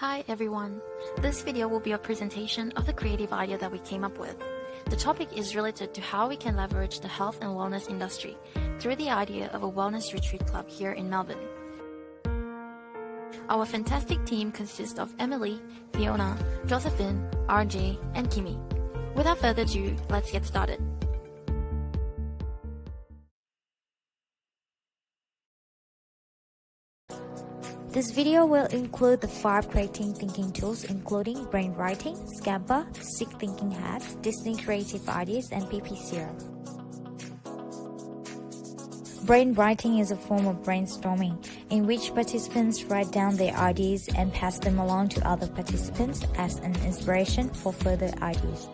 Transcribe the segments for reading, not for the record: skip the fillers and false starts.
Hi everyone, this video will be a presentation of the creative idea that we came up with. The topic is related to how we can leverage the health and wellness industry through the idea of a wellness retreat club here in Melbourne. Our fantastic team consists of Emily, Fiona, Josephine, RJ, and Kimmy. Without further ado, let's get started. This video will include the 5 creating thinking tools including brainwriting, Scamper, Sick Thinking Hats, Disney Creative Ideas, and PPCR. Brainwriting is a form of brainstorming in which participants write down their ideas and pass them along to other participants as an inspiration for further ideas.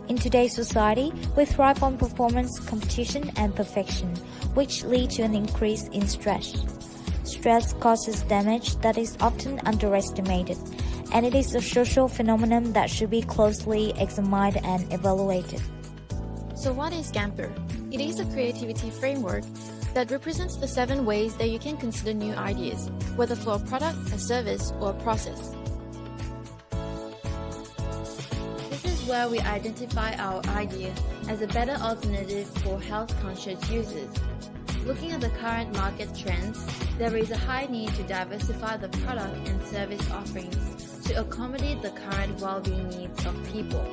In today's society, we thrive on performance, competition, and perfection, which lead to an increase in stress. Stress causes damage that is often underestimated, and it is a social phenomenon that should be closely examined and evaluated. So what is Scamper? It is a creativity framework that represents the 7 ways that you can consider new ideas, whether for a product, a service, or a process. This is where we identify our idea as a better alternative for health-conscious users. Looking at the current market trends, there is a high need to diversify the product and service offerings to accommodate the current well-being needs of people.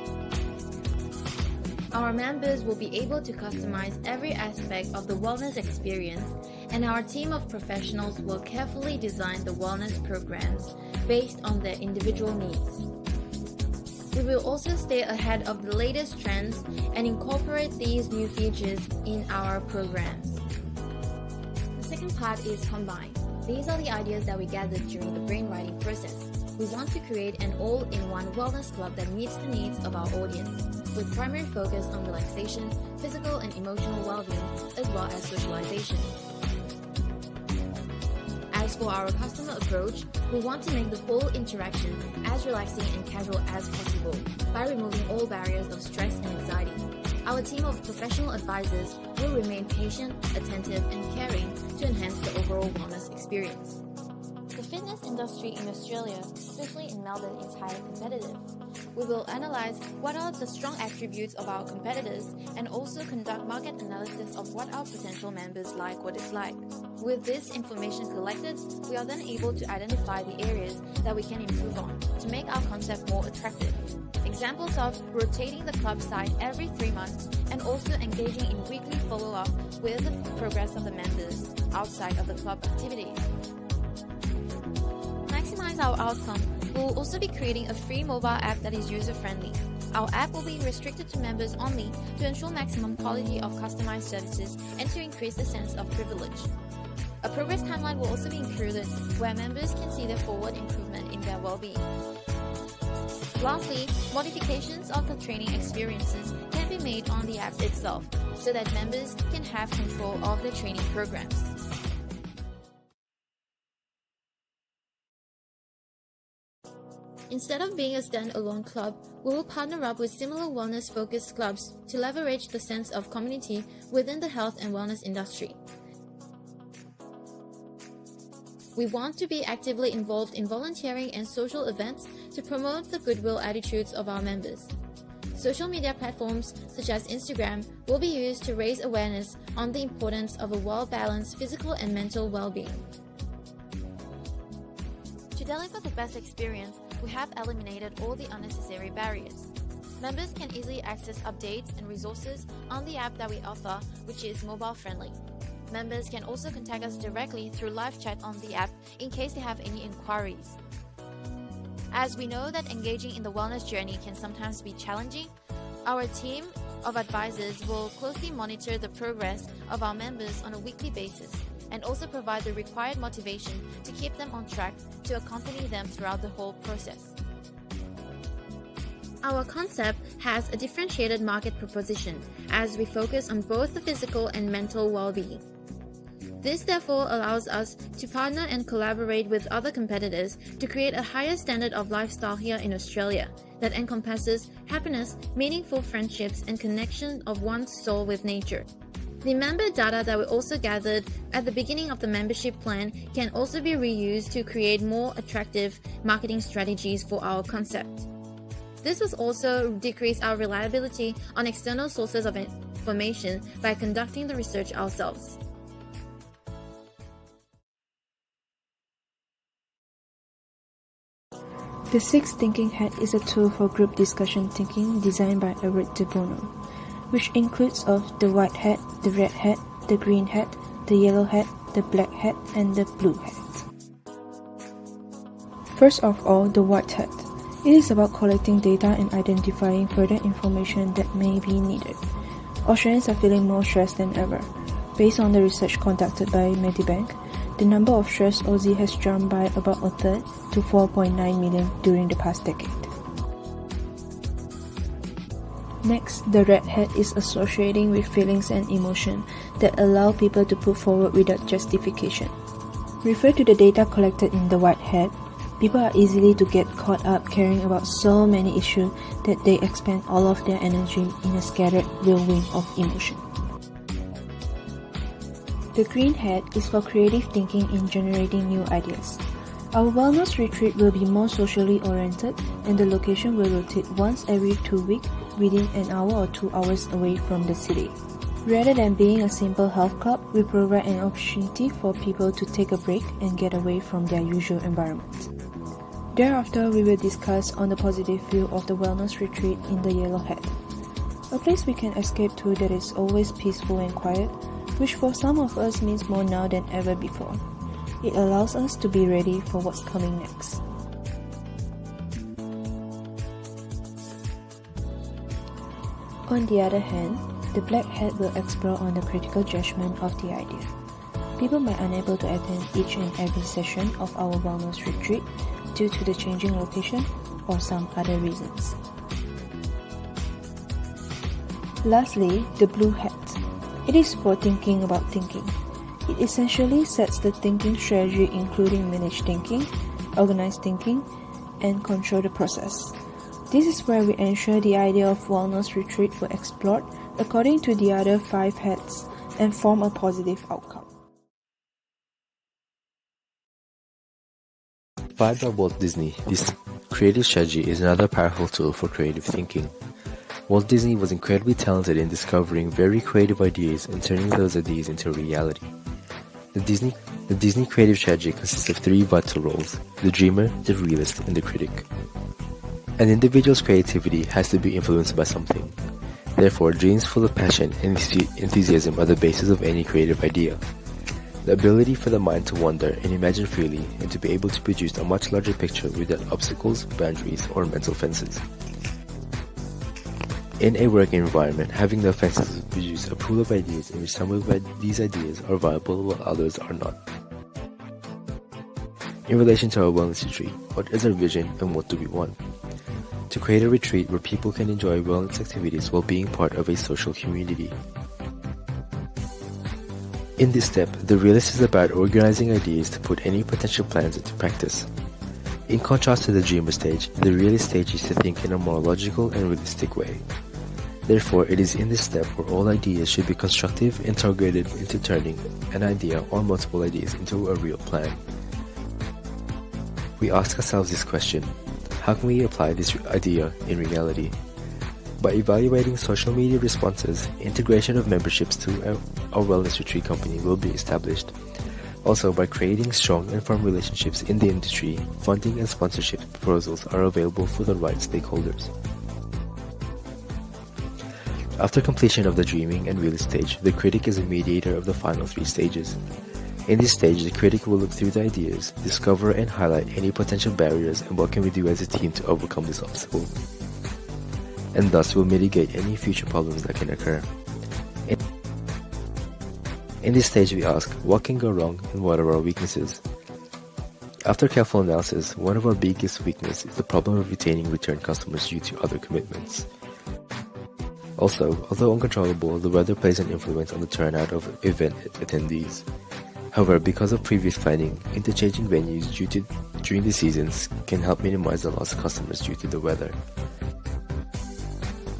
Our members will be able to customize every aspect of the wellness experience, and our team of professionals will carefully design the wellness programs based on their individual needs. We will also stay ahead of the latest trends and incorporate these new features in our programs. The second part is combine. These are the ideas that we gathered during the brainwriting process. We want to create an all-in-one wellness club that meets the needs of our audience, with primary focus on relaxation, physical and emotional well-being, as well as socialization. As for our customer approach, we want to make the whole interaction as relaxing and casual as possible by removing all barriers of stress and anxiety. Our team of professional advisors will remain patient, attentive, and caring to enhance the overall wellness experience. The fitness industry in Australia, especially in Melbourne, is highly competitive. We will analyze what are the strong attributes of our competitors and also conduct market analysis of what our potential members like or dislike. With this information collected, we are then able to identify the areas that we can improve on to make our concept more attractive. Examples of rotating the club site every 3 months and also engaging in weekly follow-up with the progress of the members outside of the club activities. To maximize our outcome, we will also be creating a free mobile app that is user-friendly. Our app will be restricted to members only to ensure maximum quality of customized services and to increase the sense of privilege. A progress timeline will also be included where members can see the forward improvement in their well-being. Lastly, modifications of the training experiences can be made on the app itself so that members can have control of their training programs. Instead of being a stand-alone club, we will partner up with similar wellness-focused clubs to leverage the sense of community within the health and wellness industry. We want to be actively involved in volunteering and social events to promote the goodwill attitudes of our members. Social media platforms such as Instagram will be used to raise awareness on the importance of a well-balanced physical and mental well-being. To deliver the best experience, we have eliminated all the unnecessary barriers. Members can easily access updates and resources on the app that we offer, which is mobile-friendly. Members can also contact us directly through live chat on the app in case they have any inquiries. As we know that engaging in the wellness journey can sometimes be challenging, our team of advisors will closely monitor the progress of our members on a weekly basis and also provide the required motivation to keep them on track to accompany them throughout the whole process. Our concept has a differentiated market proposition as we focus on both the physical and mental well-being. This therefore allows us to partner and collaborate with other competitors to create a higher standard of lifestyle here in Australia that encompasses happiness, meaningful friendships, and connection of one's soul with nature. The member data that were also gathered at the beginning of the membership plan can also be reused to create more attractive marketing strategies for our concept. This will also decrease our reliability on external sources of information by conducting the research ourselves. The Six Thinking Hat is a tool for group discussion thinking designed by Everett de Bono, which includes of the white hat, the red hat, the green hat, the yellow hat, the black hat, and the blue hat. First of all, the white hat. It is about collecting data and identifying further information that may be needed. Australians are feeling more stressed than ever. Based on the research conducted by Medibank, the number of stressed Aussie has jumped by about a third to 4.9 million during the past decade. Next, the red hat is associating with feelings and emotion that allow people to put forward without justification. Refer to the data collected in the white hat. People are easily to get caught up caring about so many issues that they expend all of their energy in a scattered whirlwind of emotion. The green hat is for creative thinking in generating new ideas. Our wellness retreat will be more socially oriented and the location will rotate once every 2 weeks within an hour or 2 hours away from the city. Rather than being a simple health club, we provide an opportunity for people to take a break and get away from their usual environment. Thereafter, we will discuss on the positive view of the wellness retreat in the yellow hat. A place we can escape to that is always peaceful and quiet, which for some of us means more now than ever before. It allows us to be ready for what's coming next. On the other hand, the black hat will explore on the critical judgment of the idea. People might unable to attend each and every session of our wellness retreat due to the changing location or some other reasons. Lastly, the blue hat. It is for thinking about thinking. It essentially sets the thinking strategy including managed thinking, organized thinking, and control the process. This is where we ensure the idea of wellness retreat will explored according to the other 5 hats and form a positive outcome. Inspired by Walt Disney, this creative strategy is another powerful tool for creative thinking. Walt Disney was incredibly talented in discovering very creative ideas and turning those ideas into reality. The Disney creative strategy consists of 3 vital roles: the dreamer, the realist, and the critic. An individual's creativity has to be influenced by something. Therefore, dreams full of passion and enthusiasm are the basis of any creative idea. The ability for the mind to wander and imagine freely and to be able to produce a much larger picture without obstacles, boundaries, or mental fences. In a working environment, having no fences will produce a pool of ideas in which some of these ideas are viable while others are not. In relation to our wellness retreat, what is our vision and what do we want? To create a retreat where people can enjoy wellness activities while being part of a social community. In this step, the realist is about organizing ideas to put any potential plans into practice. In contrast to the dreamer stage, the realist stage is to think in a more logical and realistic way. Therefore, it is in this step where all ideas should be constructive and targeted into turning an idea or multiple ideas into a real plan. We ask ourselves this question: how can we apply this idea in reality? By evaluating social media responses, integration of memberships to our wellness retreat company will be established. Also, by creating strong and firm relationships in the industry, funding and sponsorship proposals are available for the right stakeholders. After completion of the dreaming and realist stage, the critic is a mediator of the final 3 stages. In this stage, the critic will look through the ideas, discover and highlight any potential barriers and what can we do as a team to overcome this obstacle, and thus will mitigate any future problems that can occur. In this stage, we ask, what can go wrong and what are our weaknesses? After careful analysis, one of our biggest weaknesses is the problem of retaining return customers due to other commitments. Also, although uncontrollable, the weather plays an influence on the turnout of event attendees. However, because of previous planning, interchanging venues during the seasons can help minimize the loss of customers due to the weather.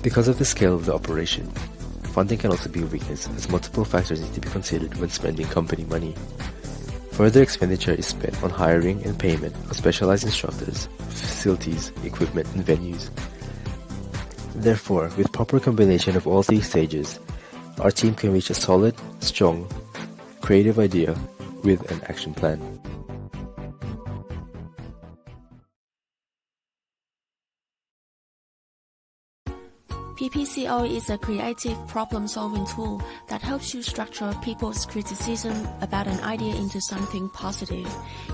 Because of the scale of the operation, funding can also be a weakness, as multiple factors need to be considered when spending company money. Further expenditure is spent on hiring and payment of specialized instructors, facilities, equipment, and venues. Therefore, with proper combination of all three stages, our team can reach a solid, strong, creative idea with an action plan. PPCO is a creative problem-solving tool that helps you structure people's criticism about an idea into something positive.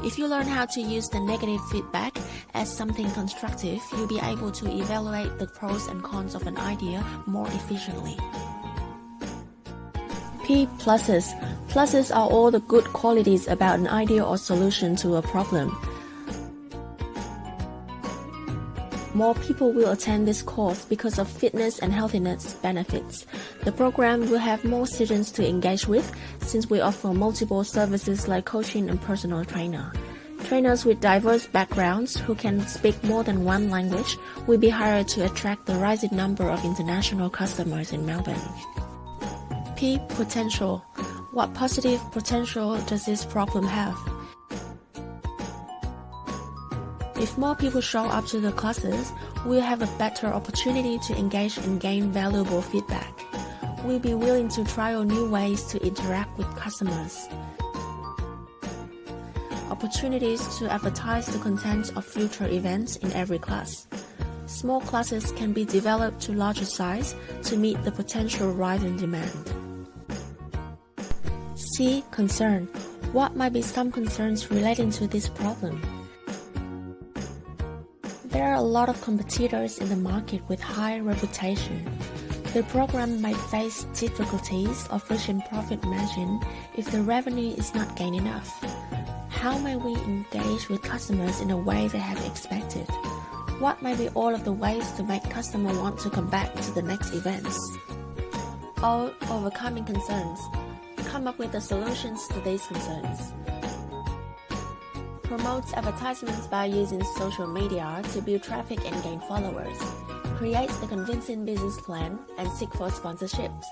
If you learn how to use the negative feedback as something constructive, you'll be able to evaluate the pros and cons of an idea more efficiently. P pluses. Pluses are all the good qualities about an idea or solution to a problem. More people will attend this course because of fitness and healthiness benefits. The program will have more students to engage with since we offer multiple services like coaching and personal trainer. Trainers with diverse backgrounds who can speak more than one language will be hired to attract the rising number of international customers in Melbourne. P potential. What positive potential does this problem have? If more people show up to the classes, we'll have a better opportunity to engage and gain valuable feedback. We'll be willing to trial new ways to interact with customers. Opportunities to advertise the content of future events in every class. Small classes can be developed to larger size to meet the potential rise in demand. C. Concern. What might be some concerns relating to this problem? There are a lot of competitors in the market with high reputation. The program might face difficulties of reaching profit margin if the revenue is not gained enough. How may we engage with customers in a way they have expected? What may be all of the ways to make customers want to come back to the next events? O. Overcoming concerns. Come up with the solutions to these concerns. Promotes advertisements by using social media to build traffic and gain followers. Creates a convincing business plan and seek for sponsorships.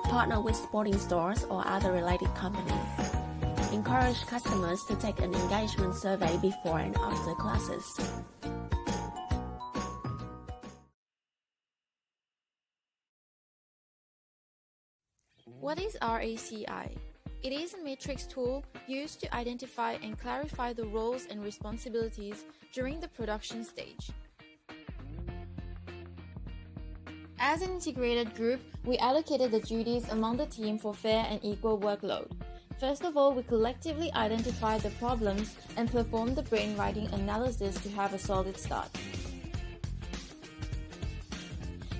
Partner with sporting stores or other related companies. Encourage customers to take an engagement survey before and after classes. What is RACI? It is a matrix tool used to identify and clarify the roles and responsibilities during the production stage. As an integrated group, we allocated the duties among the team for fair and equal workload. First of all, we collectively identified the problems and performed the brainwriting analysis to have a solid start.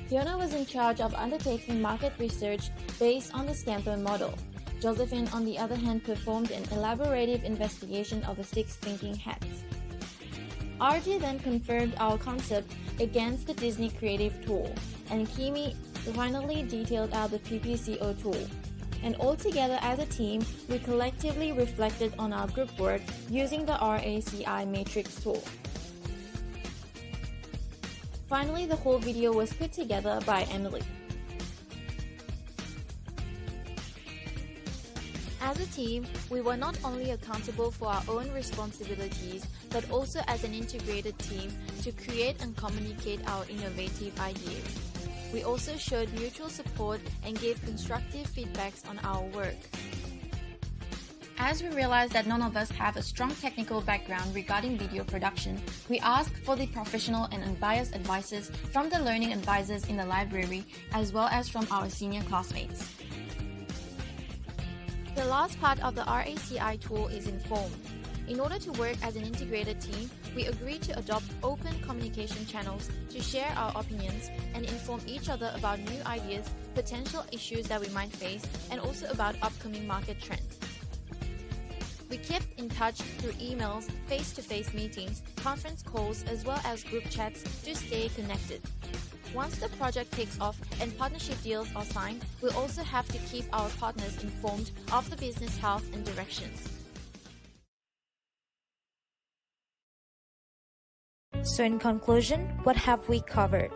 Fiona was in charge of undertaking market research based on the Scamper model. Josephine, on the other hand, performed an elaborative investigation of the 6 thinking hats. RJ then confirmed our concept against the Disney Creative tool, and Kimi finally detailed out the PPCO tool. And all together as a team, we collectively reflected on our group work using the RACI matrix tool. Finally, the whole video was put together by Emily. As a team, we were not only accountable for our own responsibilities, but also as an integrated team to create and communicate our innovative ideas. We also showed mutual support and gave constructive feedbacks on our work. As we realized that none of us have a strong technical background regarding video production, we asked for the professional and unbiased advices from the learning advisors in the library, as well as from our senior classmates. The last part of the RACI tool is inform. In order to work as an integrated team, we agreed to adopt open communication channels to share our opinions and inform each other about new ideas, potential issues that we might face, and also about upcoming market trends. We kept in touch through emails, face-to-face meetings, conference calls, as well as group chats to stay connected. Once the project takes off and partnership deals are signed, we'll also have to keep our partners informed of the business health and directions. So in conclusion, what have we covered?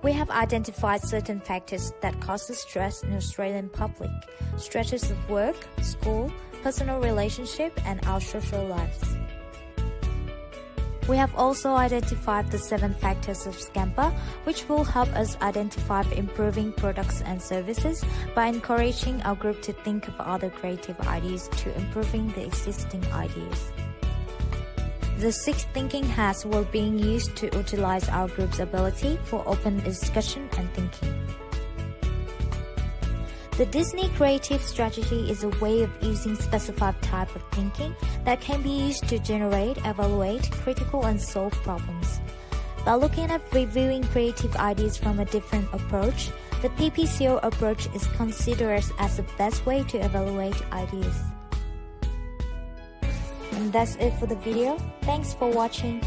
We have identified certain factors that cause stress in Australian public: stresses of work, school, personal relationship, and our social lives. We have also identified the 7 factors of Scamper, which will help us identify improving products and services by encouraging our group to think of other creative ideas to improving the existing ideas. The 6 thinking hats were being used to utilize our group's ability for open discussion and thinking. The Disney creative strategy is a way of using specified type of thinking that can be used to generate, evaluate, critical and solve problems. By looking at reviewing creative ideas from a different approach, the PPCO approach is considered as the best way to evaluate ideas. And that's it for the video. Thanks for watching.